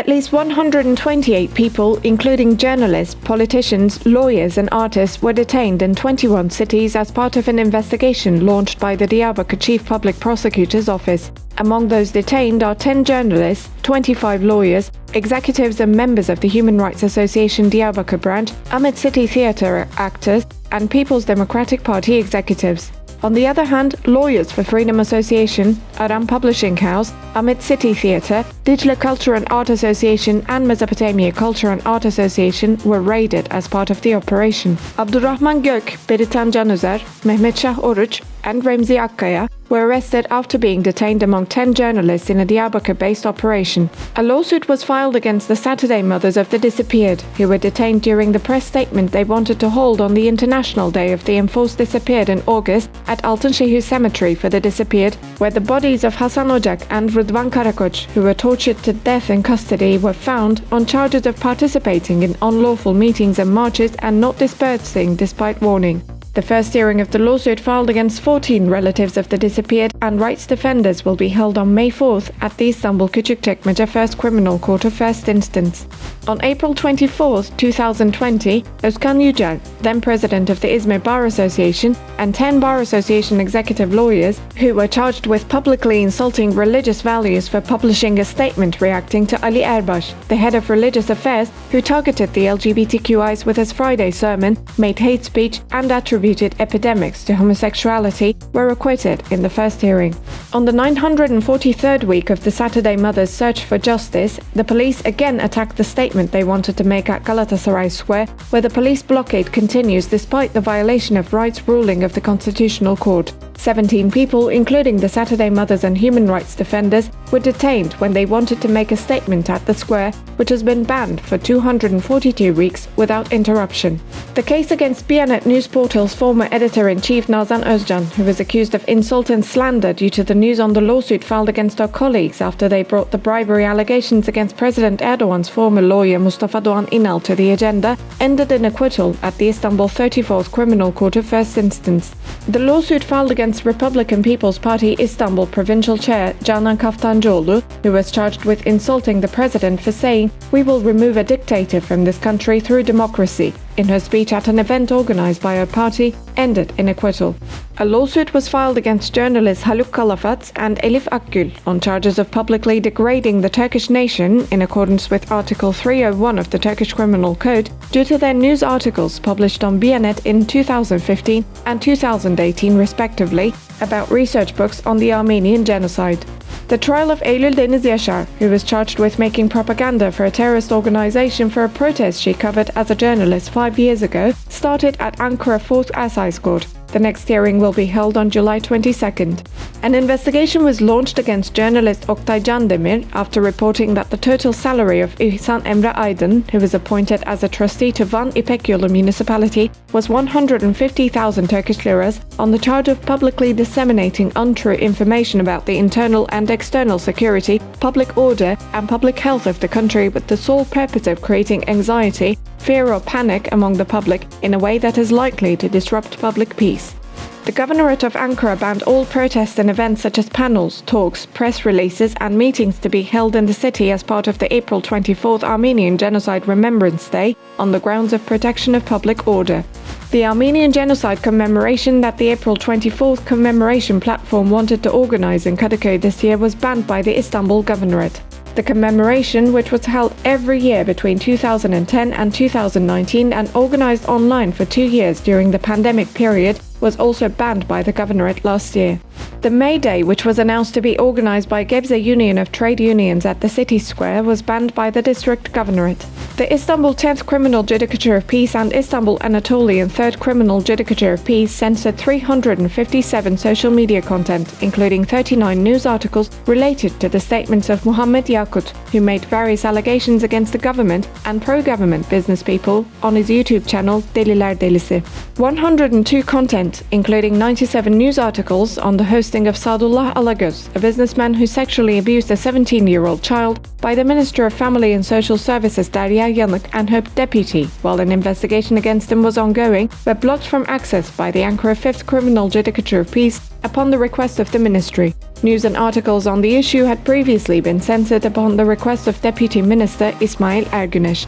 At least 128 people, including journalists, politicians, lawyers and artists, were detained in 21 cities as part of an investigation launched by the Diyarbakir Chief Public Prosecutor's Office. Among those detained are 10 journalists, 25 lawyers, executives and members of the Human Rights Association Diyarbakir branch, Ahmet City Theatre actors, and People's Democratic Party executives. On the other hand, lawyers for Freedom Association, Aram Publishing House, Ahmet City Theatre, Dicle Culture and Art Association and Mesopotamia Culture and Art Association were raided as part of the operation. Abdurrahman Gök, Beritan Canözer, Mehmet Shah Oruç, and Remzi Akkaya were arrested after being detained among 10 journalists in a Diyarbakir-based operation. A lawsuit was filed against the Saturday mothers of the disappeared, who were detained during the press statement they wanted to hold on the International Day of the Enforced Disappeared in August at Altınşehir Cemetery for the disappeared, where the bodies of Hasan Ocak and Rıdvan Karakoç, who were tortured to death in custody, were found on charges of participating in unlawful meetings and marches and not dispersing despite warning. The first hearing of the lawsuit filed against 14 relatives of the disappeared and rights defenders will be held on May 4th at the Istanbul Küçükçekmece First Criminal Court of First Instance. On April 24, 2020, Özkan Yücel, then president of the Izmir Bar Association, and 10 Bar Association executive lawyers, who were charged with publicly insulting religious values for publishing a statement reacting to Ali Erbaş, the head of religious affairs, who targeted the LGBTQIs with his Friday sermon, made hate speech, and attributed epidemics to homosexuality, were acquitted in the first hearing. On the 943rd week of the Saturday Mothers' search for justice, the police again attacked the statement they wanted to make at Galatasaray Square, where the police blockade continues despite the violation of rights ruling of the Constitutional Court. 17 people, including the Saturday Mothers and human rights defenders, were detained when they wanted to make a statement at the square, which has been banned for 242 weeks without interruption. The case against Bianet News Portal's former editor-in-chief Nazan Özcan, who was accused of insult and slander due to the news on the lawsuit filed against her colleagues after they brought the bribery allegations against President Erdogan's former lawyer Mustafa Doğan Inal to the agenda, ended in acquittal at the Istanbul 34th Criminal Court of First Instance. The lawsuit filed against Republican People's Party Istanbul Provincial Chair Canan Kaftancıoğlu, who was charged with insulting the president for saying, "We will remove a dictator from this country through democracy," in her speech at an event organized by her party, ended in acquittal. A lawsuit was filed against journalists Haluk Kalafat and Elif Akgül on charges of publicly degrading the Turkish nation in accordance with Article 301 of the Turkish Criminal Code due to their news articles published on Bianet in 2015 and 2018 respectively about research books on the Armenian genocide. The trial of Eylül Deniz Yaşar, who was charged with making propaganda for a terrorist organization for a protest she covered as a journalist 5 years ago, started at Ankara 4th Assize Court. The next hearing will be held on July 22nd. An investigation was launched against journalist Oktay Candemir after reporting that the total salary of İhsan Emre Aydın, who was appointed as a trustee to Van İpekyolu municipality, was 150,000 Turkish liras on the charge of publicly disseminating untrue information about the internal and external security, public order, and public health of the country with the sole purpose of creating anxiety, fear or panic among the public in a way that is likely to disrupt public peace. The Governorate of Ankara banned all protests and events such as panels, talks, press releases and meetings to be held in the city as part of the April 24th Armenian Genocide Remembrance Day on the grounds of protection of public order. The Armenian Genocide commemoration that the April 24th commemoration platform wanted to organize in Kadıköy this year was banned by the Istanbul Governorate. The commemoration, which was held every year between 2010 and 2019 and organized online for 2 years during the pandemic period, was also banned by the Governorate last year. The May Day, which was announced to be organized by Gebze Union of Trade Unions at the City Square, was banned by the District Governorate. The Istanbul 10th Criminal Judicature of Peace and Istanbul Anatolian 3rd Criminal Judicature of Peace censored 357 social media content, including 39 news articles related to the statements of Muhammed Yakut, who made various allegations against the government and pro-government business people on his YouTube channel Deliler Delisi. 102 content, including 97 news articles on the hosting of Sadullah Alagöz, a businessman who sexually abused a 17-year-old child, by the Minister of Family and Social Services Derya Yanık and her deputy, while an investigation against him was ongoing, but blocked from access by the Ankara Fifth Criminal Judicature of Peace upon the request of the ministry. News and articles on the issue had previously been censored upon the request of Deputy Minister İsmail Ergüneş.